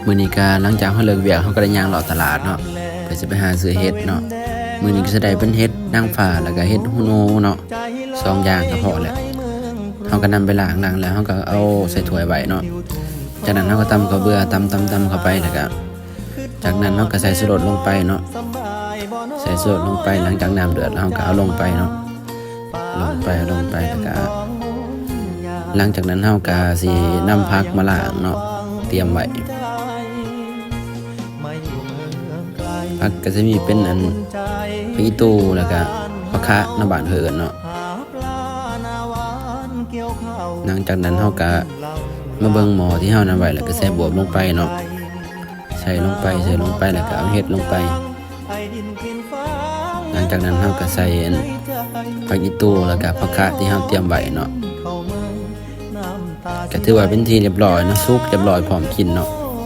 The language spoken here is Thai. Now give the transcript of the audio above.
มื้อนี้ก็หลังจากเฮาเลิกเวียกเฮาก็ได้ย่างเลาะตลาดเนาะเพื่อสิไปหาซื้อเห็ดเนาะมื้อนี้ก็สิได้เป็นเห็ดนางฟ้าแล้วก็เห็ดฮูโนเนาะ2อย่างก็พอแล้วเฮาก็นำไปล้างแล้วเฮาก็เอาใส่ถ้วยไว้เนาะจากนั้นเฮาก็ตำข้าวเบื่อตำเข้าไปแล้วก็จากนั้นเฮาก็ใส่ชูรสลงไปเนาะใส่ชูรสลงไปหลังจากน้ำเดือดแล้วเฮาก็เอาลงไปเนาะลงไปแล้วก็หลังจากนั้นเฮาก็สินำผักมาล้างเนาะเตรียมไว้ผักก็จะมีเป็นพริกตู้แล้วก็ผักคะน้ำบานเหินเนาะหลังจากนั้นเฮาก็มาเบิ่งหม้อที่เฮานำไว้แล้วก็ใส่บวบลงไปเนาะใส่ลงไปแล้วก็เอาเห็ดลงไปหลังจากนั้นเฮาก็ใส่ผักอีตู้แล้วก็ผักคะที่เฮาเตรียมไว้เนาะก็ถือว่าเป็นที่เรียบร้อยเนาะสุกเรียบร้อยพร้อมกินเนาะ